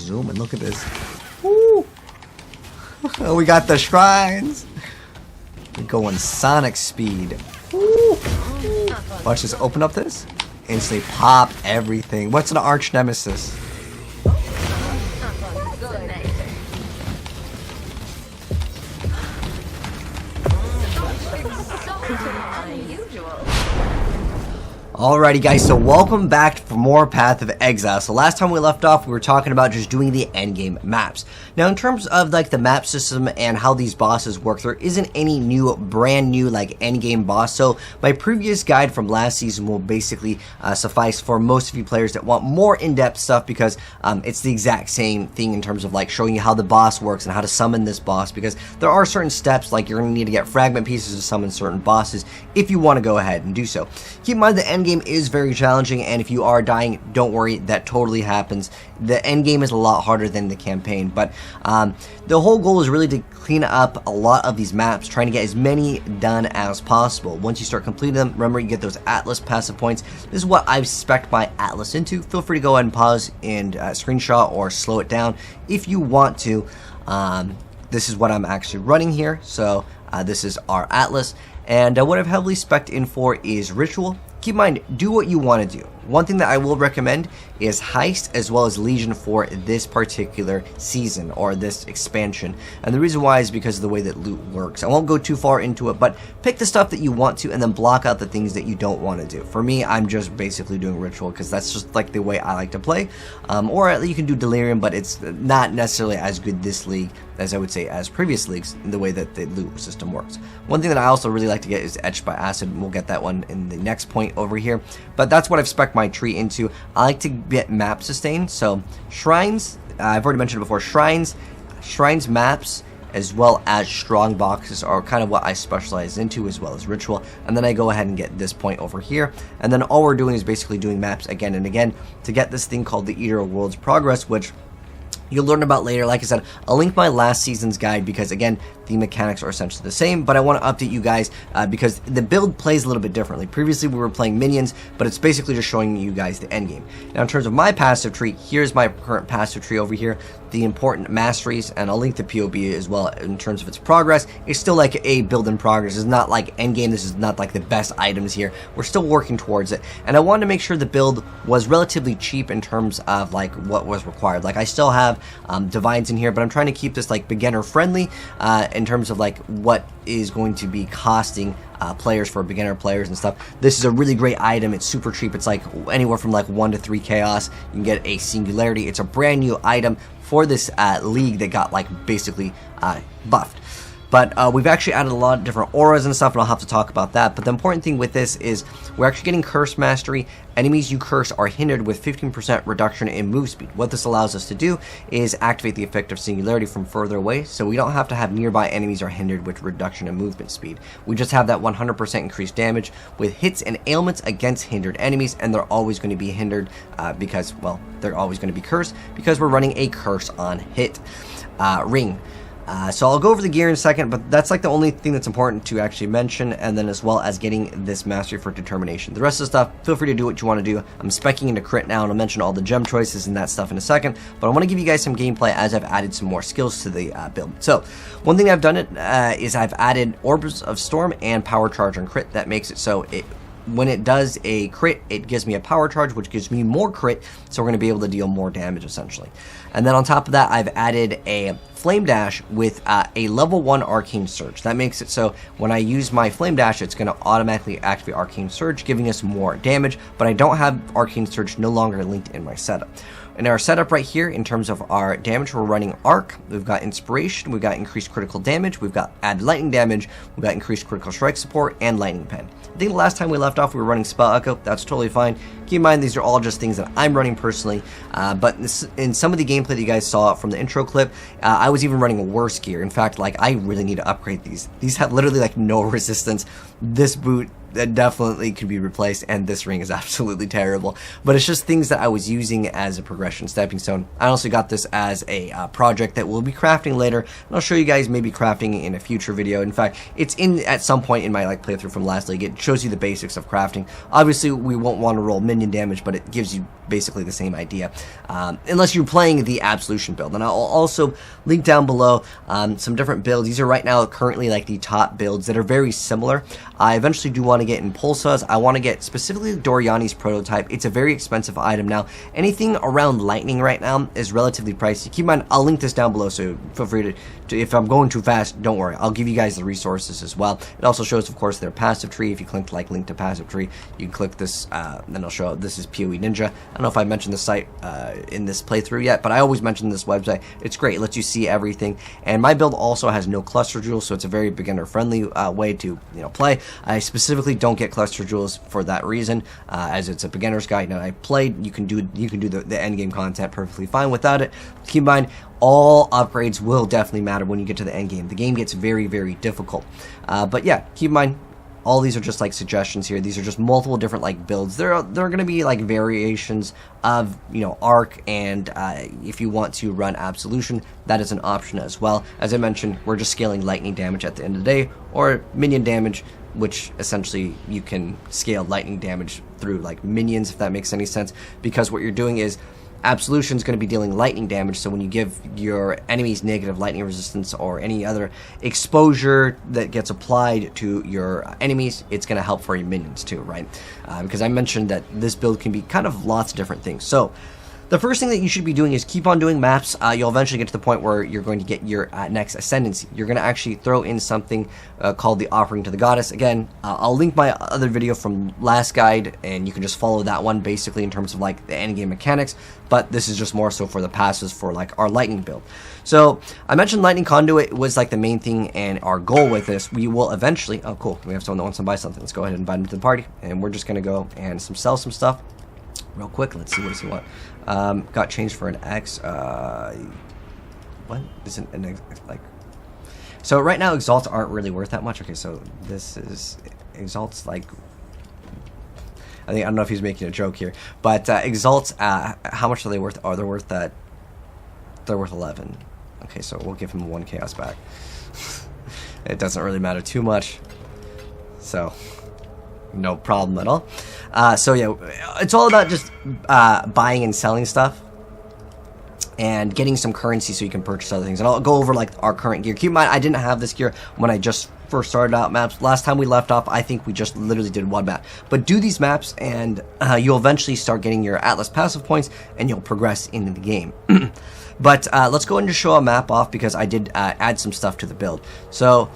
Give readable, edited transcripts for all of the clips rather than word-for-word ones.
zoom and look at this. Woo! We got the shrines. We're going Sonic speed. Woo! Watch this. Open up this. Instantly pop everything. What's an arch nemesis? Alrighty guys, so welcome back for more Path of Exile. So last time we left off, we were talking about just doing the endgame maps. Now in terms of like the map system and how these bosses work, there isn't any brand new like endgame boss. So my previous guide from last season will basically suffice for most of you players that want more in-depth stuff, because it's the exact same thing in terms of like showing you how the boss works and how to summon this boss, because there are certain steps, like you're going to need to get fragment pieces to summon certain bosses if you want to go ahead and do so. Keep in mind the endgame is very challenging, and if you are dying, don't worry, that totally happens. The end game is a lot harder than the campaign, but the whole goal is really to clean up a lot of these maps, trying to get as many done as possible. Once you start completing them, remember you get those Atlas passive points. This is what I've spec'd my Atlas into. Feel free to go ahead and pause and screenshot or slow it down if you want to. This is what I'm actually running here, so this is our Atlas, and what I've heavily spec'd in for is Ritual. Keep in mind, do what you want to do. One thing that I will recommend is Heist as well as Legion for this particular season or this expansion. And the reason why is because of the way that loot works. I won't go too far into it, but pick the stuff that you want to and then block out the things that you don't want to do. For me, I'm just basically doing Ritual because that's just like the way I like to play. Or you can do Delirium, but it's not necessarily as good this league as I would say as previous leagues in the way that the loot system works. One thing that I also really like to get is Etched by Acid, and we'll get that one in the next point over here. But that's what I've spec'd my tree into. I like to get map sustain, so shrines, I've already mentioned before, shrines, maps, as well as strong boxes are kind of what I specialize into, as well as Ritual. And then I go ahead and get this point over here, and then all we're doing is basically doing maps again and again to get this thing called the Eater of Worlds Progress, which you'll learn about later. Like I said, I'll link my last season's guide because, again, the mechanics are essentially the same, but I want to update you guys because the build plays a little bit differently. Previously, we were playing minions, but it's basically just showing you guys the end game. Now, in terms of my passive tree, here's my current passive tree over here. The important masteries, and I'll link the POB as well in terms of its progress. It's still like a build in progress. It's not like end game. This is not like the best items here. We're still working towards it, and I wanted to make sure the build was relatively cheap in terms of like what was required. Like I still have divines in here, but I'm trying to keep this like beginner friendly in terms of like what is going to be costing players for beginner players and stuff. This is a really great item. It's super cheap. It's like anywhere from like 1 to 3 chaos. You can get a singularity. It's a brand new item for this league that got like basically buffed. But we've actually added a lot of different auras and stuff, and I'll have to talk about that. But the important thing with this is we're actually getting Curse Mastery. Enemies you curse are hindered with 15% reduction in move speed. What this allows us to do is activate the effect of Singularity from further away, so we don't have to have nearby enemies are hindered with reduction in movement speed. We just have that 100% increased damage with hits and ailments against hindered enemies, and they're always going to be hindered because, well, they're always going to be cursed because we're running a curse on hit. Ring. So I'll go over the gear in a second, but that's like the only thing that's important to actually mention, and then as well as getting this mastery for determination. The rest of the stuff, feel free to do what you want to do. I'm speccing into crit now, and I'll mention all the gem choices and that stuff in a second, but I want to give you guys some gameplay as I've added some more skills to the build. So one thing I've done is I've added Orbs of Storm and Power Charge on crit. That makes it so when it does a crit, it gives me a power charge, which gives me more crit, so we're going to be able to deal more damage, essentially. And then on top of that, I've added a Flame Dash with a level 1 Arcane Surge. That makes it so when I use my Flame Dash, it's going to automatically activate Arcane Surge, giving us more damage, but I don't have Arcane Surge no longer linked in my setup. In our setup right here, in terms of our damage, we're running Arc, we've got Inspiration, we've got increased critical damage, we've got added lightning damage, we've got increased critical strike support, and lightning pen. I think the last time we left off, we were running Spell Echo. That's totally fine. Keep in mind, these are all just things that I'm running personally, but in some of the gameplay that you guys saw from the intro clip, I was even running a worse gear. In fact, like, I really need to upgrade these. These have literally, like, no resistance. This boot that definitely could be replaced, and this ring is absolutely terrible, but it's just things that I was using as a progression stepping stone. I also got this as a project that we'll be crafting later, and I'll show you guys maybe crafting in a future video. In fact, it's in at some point in my playthrough from last league. It shows you the basics of crafting. Obviously, we won't want to roll minion damage, but it gives you basically the same idea, unless you're playing the Absolution build. And I'll also link down below some different builds. These are right now currently like the top builds that are very similar. I eventually do want to get Impulsas. I want to get specifically Doriani's prototype. It's a very expensive item now. Anything around lightning right now is relatively pricey. Keep in mind, I'll link this down below, so feel free to if I'm going too fast, don't worry. I'll give you guys the resources as well. It also shows, of course, their passive tree. If you click like link to passive tree, you can click this, then it'll show this is PoE Ninja. I don't know if I mentioned the site in this playthrough yet, but I always mention this website. It's great. It lets you see everything. And my build also has no cluster jewels, so it's a very beginner-friendly way to play. I specifically don't get cluster jewels for that reason, as it's a beginner's guide. Now I played, you can do the end game content perfectly fine without it. Keep in mind, all upgrades will definitely matter when you get to the end game. The game gets very, very difficult. But yeah, keep in mind, all these are just like suggestions here. These are just multiple different like builds. There are going to be like variations of Arc, and if you want to run Absolution, that is an option as well. As I mentioned, we're just scaling lightning damage at the end of the day, or minion damage, which essentially you can scale lightning damage through like minions, if that makes any sense, because what you're doing is Absolution is going to be dealing lightning damage, so when you give your enemies negative lightning resistance or any other exposure that gets applied to your enemies, it's going to help for your minions too, right? Because I mentioned that this build can be kind of lots of different things. So the first thing that you should be doing is keep on doing maps. You'll eventually get to the point where you're going to get your next Ascendancy. You're going to actually throw in something called the Offering to the Goddess. Again, I'll link my other video from last guide, and you can just follow that one basically in terms of like the endgame mechanics, but this is just more so for the passes for like our lightning build. So I mentioned Lightning Conduit was like the main thing, and our goal with this, we will eventually, oh cool, we have someone that wants to buy something. Let's go ahead and invite him to the party, and we're just going to go and sell some stuff real quick. Let's see, what does he want? Got changed for an X. What isn't an X, like? So right now exalts aren't really worth that much. Okay, so this is exalts like. I don't know if he's making a joke here, but exalts. How much are they worth? Oh, they're worth that. They're worth 11. Okay, so we'll give him 1 chaos back. It doesn't really matter too much. So. No problem at all. So yeah, it's all about just buying and selling stuff and getting some currency so you can purchase other things. And I'll go over like our current gear. Keep in mind, I didn't have this gear when I just first started out maps. Last time we left off, I think we just literally did one map. But do these maps, and you'll eventually start getting your Atlas passive points, and you'll progress into the game. But let's go and just show a map off, because I did add some stuff to the build. So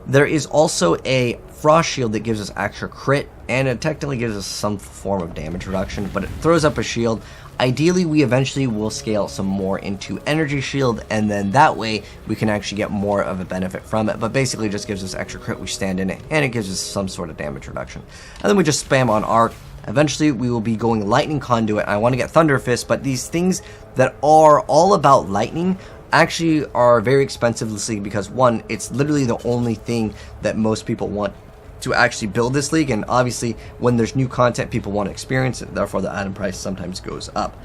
there is also a Frost Shield that gives us extra crit, and it technically gives us some form of damage reduction, but it throws up a shield. Ideally, we eventually will scale some more into Energy Shield, and then that way we can actually get more of a benefit from it. But basically, it just gives us extra crit, we stand in it, and it gives us some sort of damage reduction. And then we just spam on Arc. Eventually, we will be going Lightning Conduit. I want to get Thunder Fist, but these things that are all about lightning actually are very expensive this league, because one, it's literally the only thing that most people want to actually build this league, and obviously when there's new content, people want to experience it, therefore the item price sometimes goes up.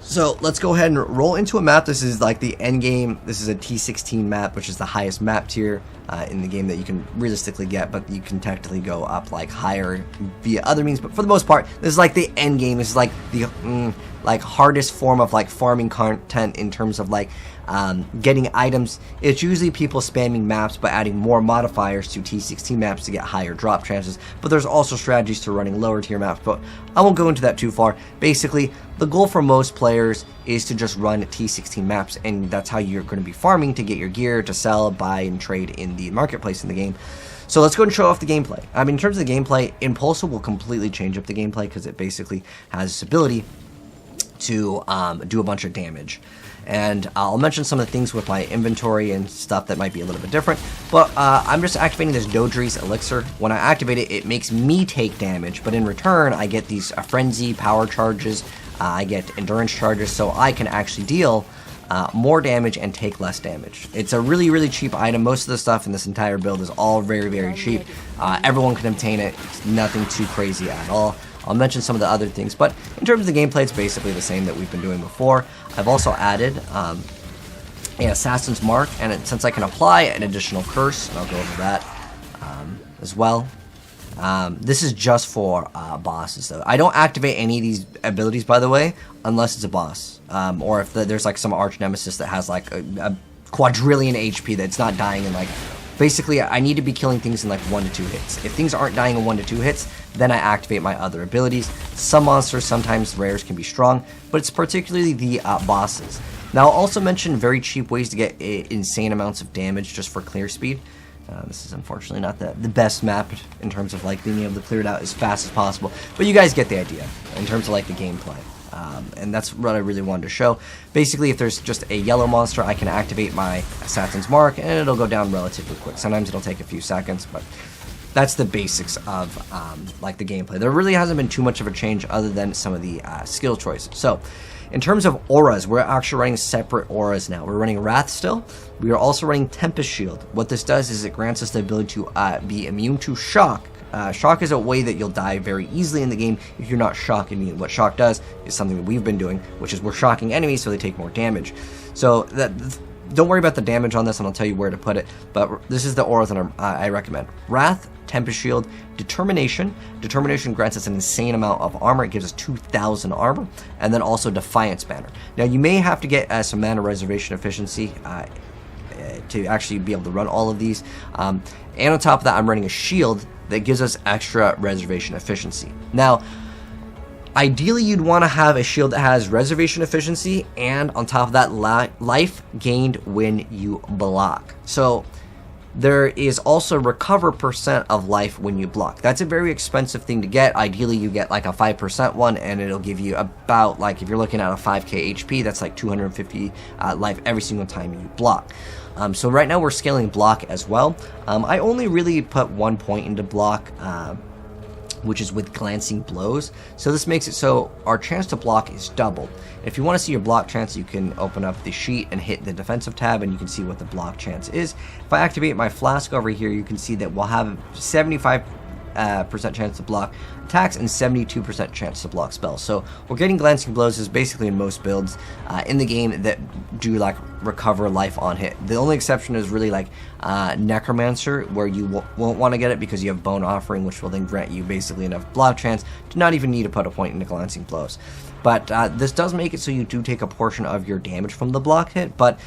So let's go ahead and roll into a map. This is like the end game. This is a T16 map, which is the highest map tier in the game that you can realistically get, but you can technically go up like higher via other means. But for the most part, this is like the end game. This is like the like hardest form of like farming content in terms of like getting items. It's usually people spamming maps by adding more modifiers to T16 maps to get higher drop chances, but there's also strategies to running lower tier maps, but I won't go into that too far. Basically, the goal for most players is to just run T16 maps, and that's how you're going to be farming to get your gear to sell, buy, and trade in the marketplace in the game. So let's go and show off the gameplay. I mean, in terms of the gameplay, Impulsa will completely change up the gameplay, because it basically has this ability to do a bunch of damage. And I'll mention some of the things with my inventory and stuff that might be a little bit different. But I'm just activating this Dodri's Elixir. When I activate it, it makes me take damage, but in return, I get these Frenzy, Power Charges, I get Endurance Charges, so I can actually deal more damage and take less damage. It's a really, really cheap item. Most of the stuff in this entire build is all very, very cheap. Everyone can obtain it. It's nothing too crazy at all. I'll mention some of the other things, but in terms of the gameplay, it's basically the same that we've been doing before. I've also added an Assassin's Mark, and since I can apply an additional curse, and I'll go over that as well. This is just for bosses, though. I don't activate any of these abilities, by the way, unless it's a boss. Or if there's like some arch nemesis that has like a quadrillion HP that's not dying in like... Basically, I need to be killing things in like 1 to 2 hits. If things aren't dying in 1 to 2 hits, then I activate my other abilities. Some monsters, sometimes rares, can be strong, but it's particularly the bosses. Now, I'll also mention very cheap ways to get insane amounts of damage just for clear speed. This is unfortunately not the best map in terms of like being able to clear it out as fast as possible, but you guys get the idea in terms of like the gameplay. And that's what I really wanted to show. Basically, if there's just a yellow monster, I can activate my Assassin's Mark, and it'll go down relatively quick. Sometimes it'll take a few seconds, but that's the basics of like the gameplay. There really hasn't been too much of a change other than some of the skill choices. So, in terms of auras, we're actually running separate auras now. We're running Wrath still. We are also running Tempest Shield. What this does is it grants us the ability to be immune to shock. Shock is a way that you'll die very easily in the game if you're not shock immune. What shock does is something that we've been doing, which is we're shocking enemies so they take more damage. So don't worry about the damage on this, and I'll tell you where to put it. But this is the auras that I recommend. Wrath, Tempest Shield, Determination. Determination grants us an insane amount of armor. It gives us 2,000 armor. And then also Defiance Banner. Now, you may have to get some mana reservation efficiency to actually be able to run all of these. And on top of that, I'm running a shield that gives us extra reservation efficiency. Now, ideally, you'd want to have a shield that has reservation efficiency and on top of that, life gained when you block. So there is also recover percent of life when you block. That's a very expensive thing to get. Ideally, you get like a 5% one, and it'll give you about, like, if you're looking at a 5k HP, that's like 250 life every single time you block. So right now we're scaling block as well. I only really put 1 point into block, which is with glancing blows. So this makes it so our chance to block is doubled. If you want to see your block chance, you can open up the sheet and hit the defensive tab, and you can see what the block chance is. If I activate my flask over here, you can see that we'll have 75% chance to block attacks and 72% chance to block spells. So we're getting glancing blows is basically in most builds in the game that do like recover life on hit. The only exception is really like Necromancer, where you won't want to get it because you have Bone Offering, which will then grant you basically enough block chance to not even need to put a point into glancing blows. But this does make it so you do take a portion of your damage from the block hit, but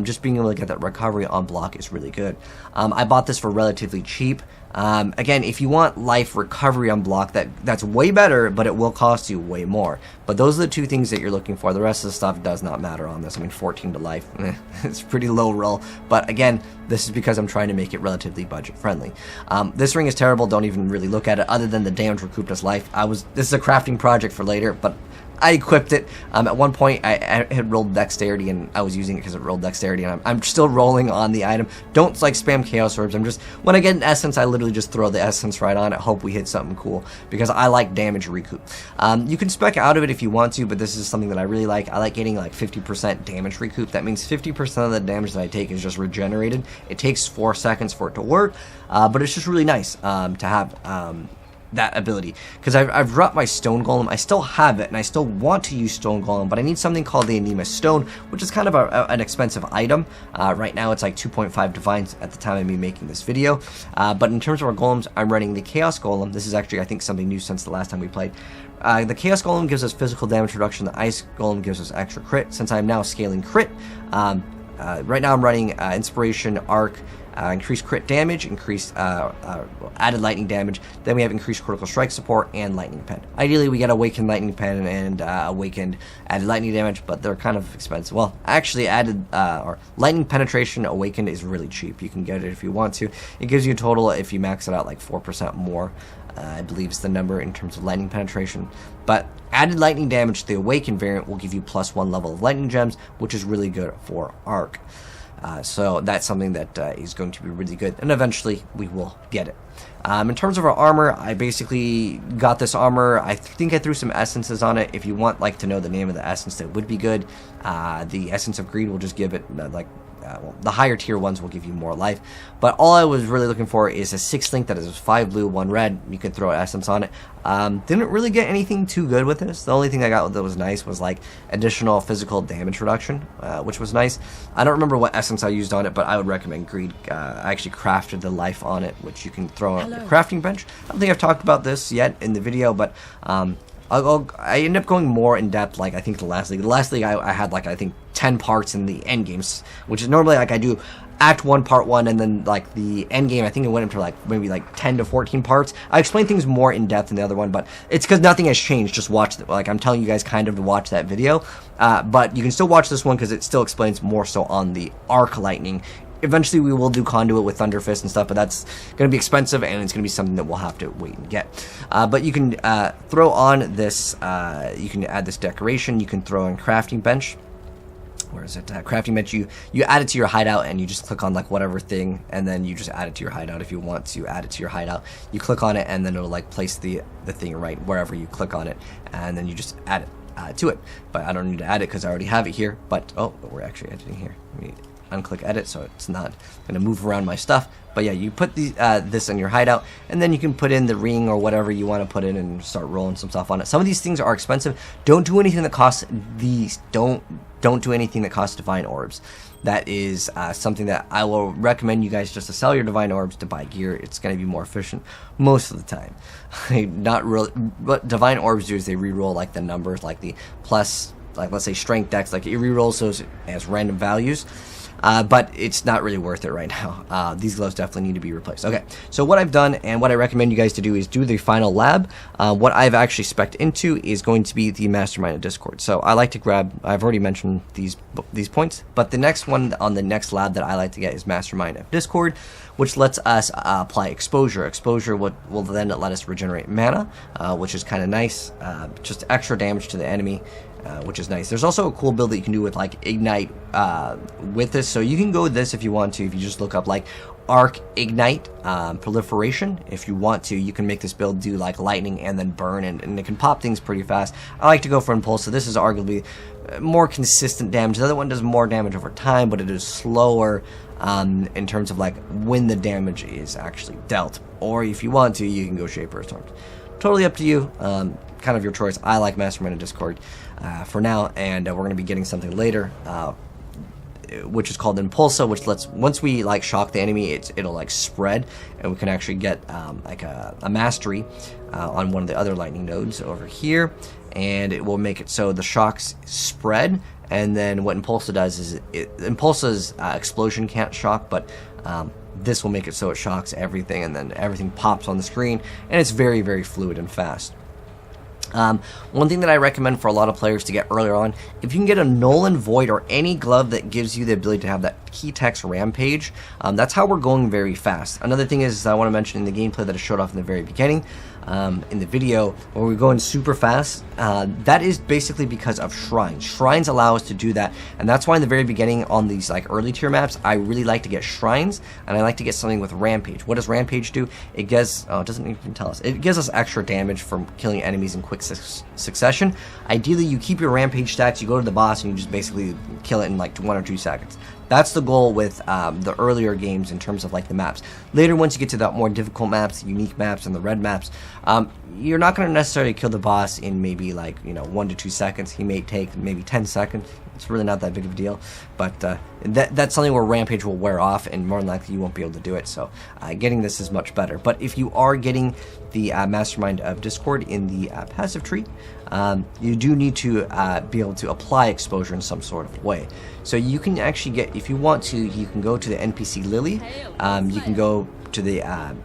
just being able to get that recovery on block is really good. I bought this for relatively cheap. Again, if you want life recovery on block, that's way better, but it will cost you way more. But those are the two things that you're looking for. The rest of the stuff does not matter on this. I mean, 14 to life, it's pretty low roll. But again, this is because I'm trying to make it relatively budget friendly. This ring is terrible. Don't even really look at it. Other than the damage recouped as life, this is a crafting project for later, but I equipped it. At one point, I had rolled dexterity, and I was using it because it rolled dexterity, and I'm still rolling on the item. Don't like spam chaos orbs. When I get an essence, I literally just throw the essence right on it, hope we hit something cool, because I like damage recoup. You can spec out of it if you want to, but this is something that I really like. I like getting like 50% damage recoup. That means 50% of the damage that I take is just regenerated. It takes 4 seconds for it to work, but it's just really nice to have that ability, because I've dropped my Stone Golem. I still have it, and I still want to use Stone Golem, but I need something called the Anima Stone, which is kind of an expensive item. Right now it's like 2.5 divines at the time of me making this video, but in terms of our golems, I'm running the Chaos Golem. This is actually, I think, something new since the last time we played. The Chaos Golem gives us physical damage reduction. The Ice Golem gives us extra crit. Since I'm now scaling crit, right now I'm running Inspiration, Arc, increased crit damage, increased added lightning damage. Then we have increased critical strike support and lightning pen. Ideally, we get awakened lightning pen and awakened added lightning damage, but they're kind of expensive. Well, actually, added or lightning penetration awakened is really cheap. You can get it if you want to. It gives you a total, if you max it out, like 4% more. I believe is the number in terms of lightning penetration. But added lightning damage, the awakened variant will give you +1 level of lightning gems, which is really good for Arc. So that's something that is going to be really good, and eventually we will get it. In terms of our armor, I basically got this armor. I think I threw some essences on it. If you want to know the name of the essence, that would be good. The Essence of Greed will just give it well, the higher tier ones will give you more life, but all I was really looking for is a 6 link that is 5 blue, 1 red. You can throw essence on it. Didn't really get anything too good with this. The only thing I got that was nice was like additional physical damage reduction, which was nice. I don't remember what essence I used on it, but I would recommend Greed. I actually crafted the life on it, which you can throw throw a crafting bench. I don't think I've talked about this yet in the video, but I end up going more in depth. Like I think the last league I had like I think 10 parts in the end games, which is normally like I do Act 1, Part 1, and then like the end game, I think it went into like maybe like 10 to 14 parts. I explain things more in depth in the other one, but it's because nothing has changed. Just watch it. Like I'm telling you guys kind of to watch that video, but you can still watch this one because it still explains more so on the arc lightning. Eventually we will do conduit with Thunder Fist and stuff, but that's going to be expensive and it's going to be something that we'll have to wait and get. But you can throw on this, you can add this decoration, you can throw in crafting bench. Where is it? Crafting bench, you add it to your hideout and you just click on like whatever thing and then you just add it to your hideout if you want to add it to your hideout. You click on it and then it'll like place the thing right wherever you click on it and then you just add it to it. But I don't need to add it because I already have it here. But, oh, we're actually editing here. Let me unclick edit so it's not going to move around my stuff. But yeah, you put this in your hideout and then you can put in the ring or whatever you want to put in and start rolling some stuff on it. Some of these things are expensive. Don't do anything that costs these. Don't do anything that costs divine orbs. That is something that I will recommend you guys just to sell your divine orbs to buy gear. It's going to be more efficient most of the time. Not really. What divine orbs do is they reroll like the numbers, like the plus, like let's say strength dex, like it rerolls those as random values. But it's not really worth it right now. These gloves definitely need to be replaced. Okay, so what I've done and what I recommend you guys to do is do the final lab. What I've actually spec'd into is going to be the Mastermind of Discord. So I like to grab, I've already mentioned these points, but the next one on the next lab that I like to get is Mastermind of Discord, which lets us apply exposure. Exposure will then let us regenerate mana, which is kind of nice. Just extra damage to the enemy. Which is nice. There's also a cool build that you can do with like Ignite with this. So you can go with this if you want to. If you just look up like Arc Ignite Proliferation, if you want to, you can make this build do like lightning and then burn, and it can pop things pretty fast. I like to go for Impulse, so this is arguably more consistent damage. The other one does more damage over time, but it is slower in terms of like when the damage is actually dealt. Or if you want to, you can go Shaper Storms. Totally up to you. Kind of your choice. I like Mastermind of Discord for now, and we're going to be getting something later, which is called Impulsa, which lets, once we like shock the enemy, it'll like spread, and we can actually get like a mastery on one of the other lightning nodes over here, and it will make it so the shocks spread. And then what Impulsa does is Impulsa's explosion can't shock, but this will make it so it shocks everything, and then everything pops on the screen, and it's very, very fluid and fast. One thing that I recommend for a lot of players to get earlier on, if you can get a Nolan Void or any glove that gives you the ability to have that key text Rampage, that's how we're going very fast. Another thing is I want to mention in the gameplay that I showed off in the very beginning, in the video, where we're going super fast, that is basically because of shrines. Shrines allow us to do that, and that's why in the very beginning on these like early tier maps, I really like to get shrines, and I like to get something with Rampage. What does Rampage do? It gives, it doesn't even tell us, it gives us extra damage from killing enemies in quick succession. Ideally, you keep your Rampage stats, you go to the boss, and you just basically kill it in like 1 or 2 seconds. That's the goal with the earlier games in terms of like the maps. Later, once you get to the more difficult maps, the unique maps, and the red maps, you're not going to necessarily kill the boss in maybe like 1 to 2 seconds. He may take maybe 10 seconds. It's really not that big of a deal, but that's something where Rampage will wear off, and more than likely you won't be able to do it. So getting this is much better. But if you are getting the Mastermind of Discord in the passive tree, you do need to be able to apply exposure in some sort of way. So you can actually get, if you want to, you can go to the NPC Lily. You can go to the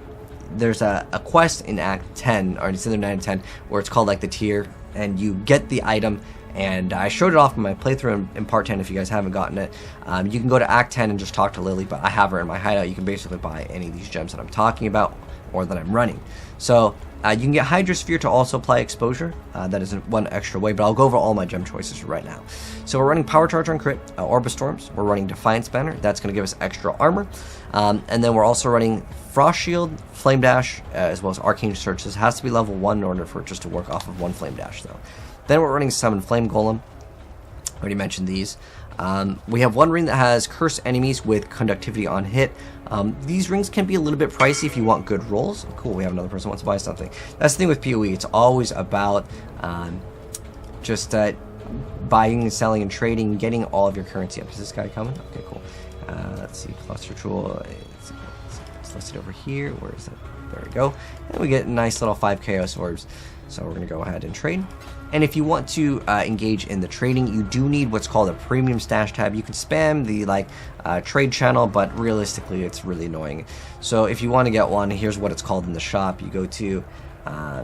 there's a quest in Act 10, or it's either 9 and 10, where it's called like the tier, and you get the item. And I showed it off in my playthrough in Part 10 if you guys haven't gotten it. You can go to Act 10 and just talk to Lily, but I have her in my hideout. You can basically buy any of these gems that I'm talking about or that I'm running. So you can get Hydrosphere to also apply exposure. That is one extra way, but I'll go over all my gem choices right now. So we're running Power Charge on crit, Orb of Storms. We're running Defiance Banner. That's going to give us extra armor. And then we're also running Frost Shield, Flame Dash, as well as Arcane Search. This has to be level 1 in order for it just to work off of 1 Flame Dash, though. Then we're running Summon Flame Golem. Already mentioned these. We have one ring that has Curse Enemies with Conductivity on hit. These rings can be a little bit pricey if you want good rolls. Cool, we have another person who wants to buy something. That's the thing with PoE. It's always about just buying and selling and trading and getting all of your currency up. Is this guy coming? Okay, cool. Let's see. Cluster Tool. It's listed over here. Where is it? There we go. And we get nice little 5 Chaos Orbs. So we're going to go ahead and trade. And if you want to engage in the trading, you do need what's called a premium stash tab. You can spam the trade channel, but realistically it's really annoying. So if you want to get one, here's what it's called in the shop. You go to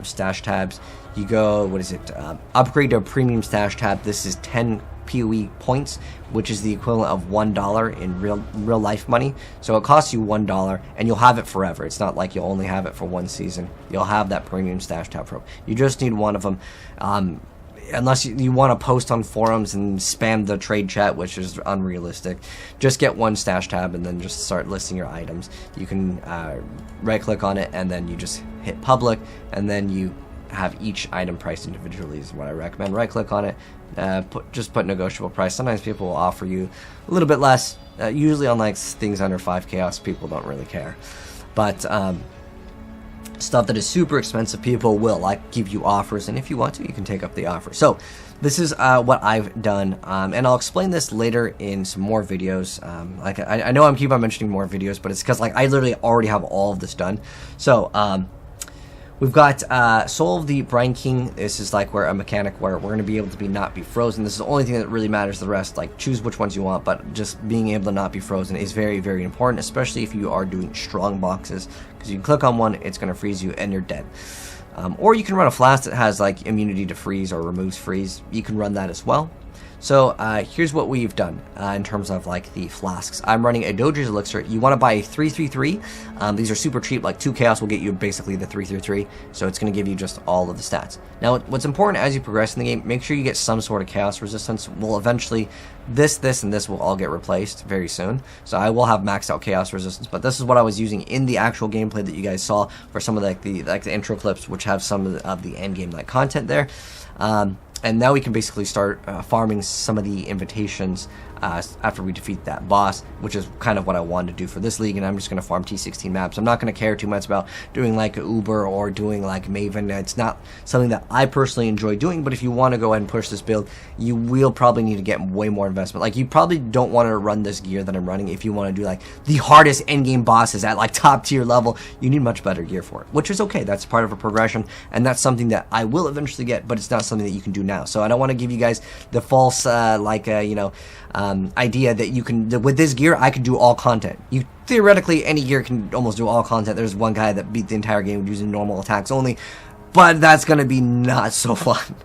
stash tabs. You go, what is it? Upgrade to a premium stash tab. This is 10 PoE points, which is the equivalent of $1 in real life money. So it costs you $1, and you'll have it forever. It's not like you'll only have it for one season. You'll have that premium stash tab pro. You just need one of them. Unless you want to post on forums and spam the trade chat, which is unrealistic, just get one stash tab and then just start listing your items. You can right click on it and then you just hit public, and then you have each item priced individually is what I recommend. Right click on it, just put negotiable price. Sometimes people will offer you a little bit less. Usually on like things under 5 chaos, people don't really care. But stuff that is super expensive, people will give you offers, and if you want to, you can take up the offer. So this is what I've done, and I'll explain this later in some more videos. I know I'm keep on mentioning more videos, but it's because I literally already have all of this done. So we've got Soul of the Brine King. This is where a mechanic where we're going to be able to not be frozen. This is the only thing that really matters. The rest, choose which ones you want, but just being able to not be frozen is very, very important, especially if you are doing strong boxes, because you can click on one, it's going to freeze you, and you're dead. Or you can run a Flask that has immunity to freeze or removes freeze. You can run that as well. So here's what we've done in terms of the Flasks. I'm running a Doge's Elixir. You want to buy a 333. These are super cheap. 2 Chaos will get you basically the 333. So it's going to give you just all of the stats. Now what's important as you progress in the game, make sure you get some sort of Chaos resistance. Well, eventually this, and this will all get replaced very soon. So I will have maxed out Chaos resistance, but this is what I was using in the actual gameplay that you guys saw for some of the intro clips, which have some of the end game content there. And now we can basically start farming some of the invitations after we defeat that boss, which is kind of what I wanted to do for this league, and I'm just going to farm T16 maps. I'm not going to care too much about doing Uber or doing Maven. It's not something that I personally enjoy doing, but if you want to go ahead and push this build, you will probably need to get way more investment. You probably don't want to run this gear that I'm running if you want to do the hardest endgame bosses at top tier level. You need much better gear for it, which is okay. That's part of a progression, and that's something that I will eventually get, but it's not something that you can do now. So I don't want to give you guys the false idea that you can, with this gear, I can do all content. You theoretically, any gear can almost do all content. There's one guy that beat the entire game using normal attacks only, but that's going to be not so fun.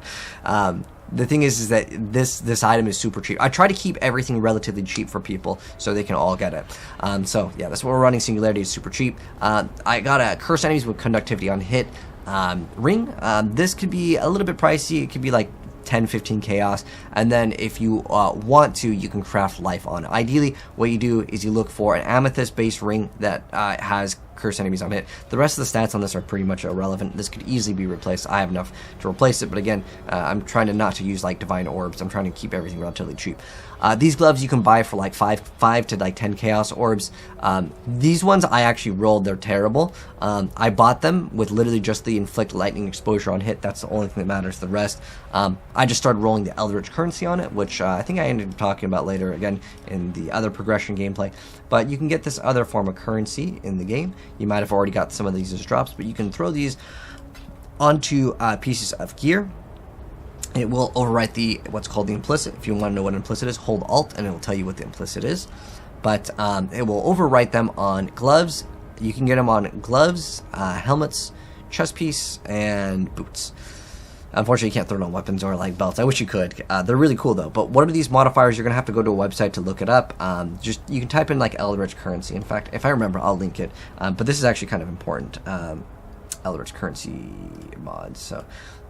The thing is that this item is super cheap. I try to keep everything relatively cheap for people so they can all get it. So yeah, that's what we're running. Singularity is super cheap. I got a curse enemies with conductivity on hit. Ring. This could be a little bit pricey. It could be 10-15 chaos, and then if you want to, you can craft life on it. Ideally, what you do is you look for an amethyst based ring that has curse enemies on it. The rest of the stats on this are pretty much irrelevant. This could easily be replaced. I have enough to replace it, but again, I'm trying not to use divine orbs. I'm trying to keep everything relatively cheap. These gloves you can buy for 5 to 10 chaos orbs. These ones I actually rolled. They're terrible. I bought them with literally just the inflict lightning exposure on hit. That's the only thing that matters. The rest, I just started rolling the Eldritch currency on it, which I think I ended up talking about later again in the other progression gameplay. But you can get this other form of currency in the game. You might have already got some of these as drops, but you can throw these onto pieces of gear. It will overwrite what's called the implicit. If you want to know what an implicit is, hold Alt and it will tell you what the implicit is. But it will overwrite them on gloves. You can get them on gloves, helmets, chest piece, and boots. Unfortunately, you can't throw it on weapons or belts. I wish you could. They're really cool though. But what are these modifiers? You're gonna have to go to a website to look it up. You can type in Eldritch currency. In fact, if I remember, I'll link it. But this is actually kind of important. Eldritch currency mods. So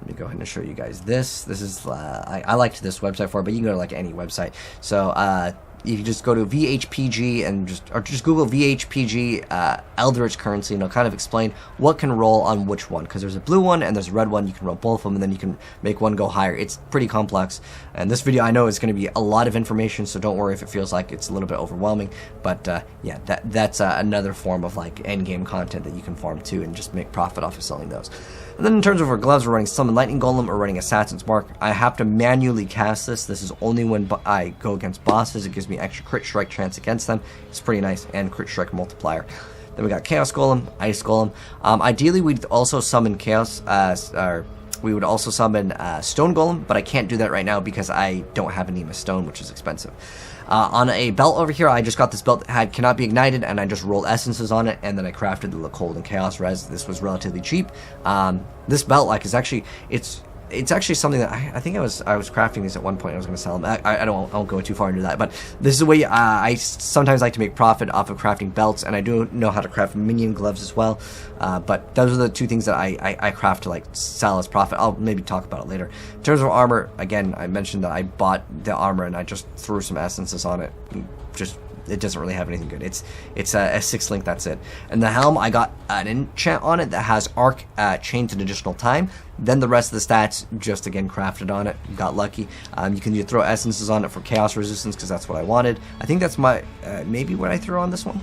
let me go ahead and show you guys this. This is I liked this website for it, but you can go to any website. So you can just go to VHPG and just Google VHPG Eldritch currency, and it'll kind of explain what can roll on which one, because there's a blue one and there's a red one. You can roll both of them, and then you can make one go higher. It's pretty complex, and this video I know is going to be a lot of information, so don't worry if it feels like it's a little bit overwhelming. But yeah, that's another form of end game content that you can farm too and just make profit off of selling those. And then in terms of our gloves, we're running Summon Lightning Golem or running Assassin's Mark. I have to manually cast this. This is only when I go against bosses. It gives me extra crit strike chance against them. It's pretty nice, and crit strike multiplier. Then we got Chaos Golem, Ice Golem. Ideally, we'd also summon Chaos, we would also summon Stone Golem, but I can't do that right now because I don't have Anema Stone, which is expensive. On a belt over here, I just got this belt that cannot be ignited, and I just rolled essences on it, and then I crafted the Cold and Chaos Res. This was relatively cheap. This belt, like, is actually, it's actually something that I think I was crafting these at one point. I was going to sell them. I won't go too far into that, but this is a way I sometimes like to make profit off of crafting belts, and I do know how to craft minion gloves as well. But those are the two things that I craft to like sell as profit. I'll maybe talk about it later. In terms of armor, again, I mentioned that I bought the armor and I just threw some essences on it. It doesn't really have anything good. It's a 6 link, that's it. And the helm, I got an enchant on it that has arc chained to an additional time. Then the rest of the stats, just again crafted on it. Got lucky. You can throw essences on it for chaos resistance because that's what I wanted. I think that's my maybe what I threw on this one.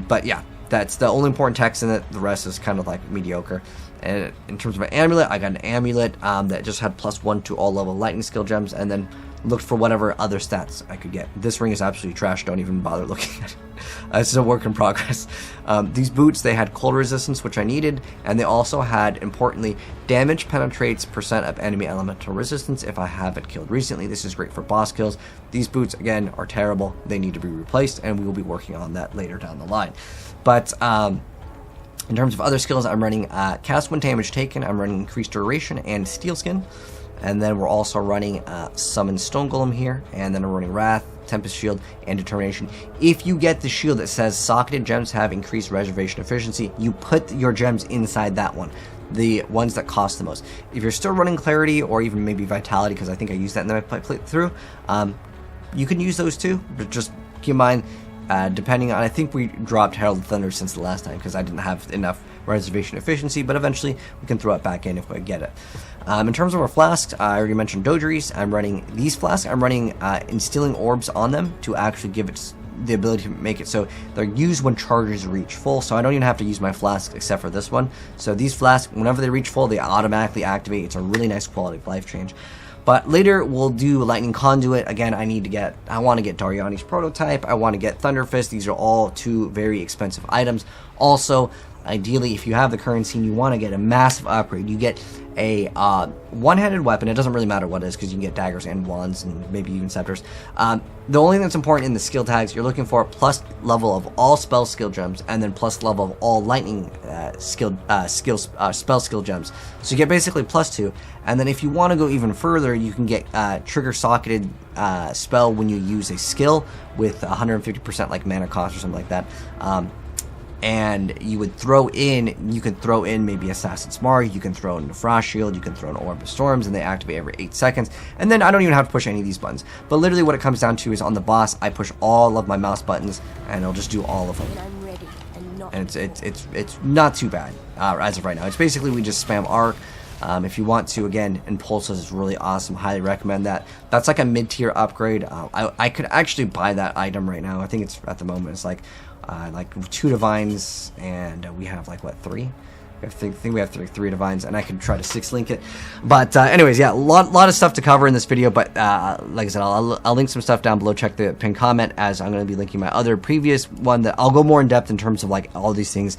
But yeah, that's the only important text in it. The rest is kind of like mediocre. And in terms of my amulet, I got an amulet that just had +1 to all level lightning skill gems, and then looked for whatever other stats I could get. This ring is absolutely trash. Don't even bother looking at it. It's a work in progress. These boots, they had cold resistance, which I needed, and they also had, importantly, damage penetrates % of enemy elemental resistance if I haven't killed recently. This is great for boss kills. These boots, again, are terrible. They need to be replaced, and we will be working on that later down the line. But in terms of other skills, I'm running cast when damage taken. I'm running increased duration and steel skin. And then we're also running Summon Stone Golem here, and then I'm running Wrath, Tempest Shield, and Determination. If you get the shield that says socketed gems have increased reservation efficiency, you put your gems inside that one, the ones that cost the most. If you're still running Clarity or even maybe Vitality, because I think I used that in my playthrough, you can use those too, but just keep in mind, depending on, I think we dropped Herald of Thunder since the last time because I didn't have enough reservation efficiency, but eventually we can throw it back in if we get it. In terms of our flasks, I already mentioned Dogeries. I'm running these flasks. I'm running instilling orbs on them to actually give it the ability to make it so they're used when charges reach full, so I don't even have to use my flask except for this one. So these flasks, whenever they reach full, they automatically activate. It's a really nice quality of life change. But later we'll do Lightning Conduit. Again, I want to get Dariani's Prototype. I want to get Thunder Fist. These are all two very expensive items. Also, ideally, if you have the currency and you want to get a massive upgrade, you get a one-handed weapon. It doesn't really matter what it is because you can get daggers and wands and maybe even scepters. The only thing that's important in the skill tags, you're looking for plus level of all spell skill gems and then plus level of all lightning spell skill gems. So you get basically +2. And then if you want to go even further, you can get trigger socketed spell when you use a skill with 150% like mana cost or something like that. And you could throw in maybe Assassin's Mark, you can throw in the Frost Shield, you can throw in Orb of Storms, and they activate every 8 seconds. And then I don't even have to push any of these buttons. But literally what it comes down to is on the boss, I push all of my mouse buttons, and it'll just do all of them. And it's not too bad as of right now. It's basically we just spam arc. If you want to, again, Impulses is really awesome. Highly recommend that. That's like a mid-tier upgrade. I could actually buy that item right now. I think it's at the moment it's like 2 divines, and we have like what, 3? I think we have 3 divines, and I could try to 6-link it. But anyways, yeah, a lot of stuff to cover in this video. But like I said, I'll link some stuff down below. Check the pinned comment, as I'm going to be linking my other previous one that I'll go more in depth in terms of like all these things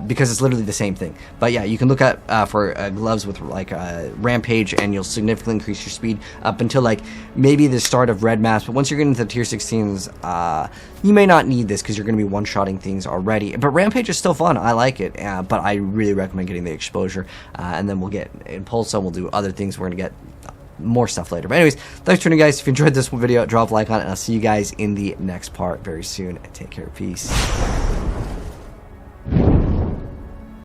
because it's literally the same thing. But yeah, you can look at for gloves with like Rampage, and you'll significantly increase your speed up until like maybe the start of red maps. But once you're getting into the tier 16s, you may not need this because you're going to be one-shotting things already. But Rampage is still fun. I like it, but I really recommend getting the exposure. And then we'll get Impulso, we'll do other things. We're going to get more stuff later. But anyways, thanks for tuning, guys. If you enjoyed this video, drop a like on it, and I'll see you guys in the next part very soon. Take care. Peace.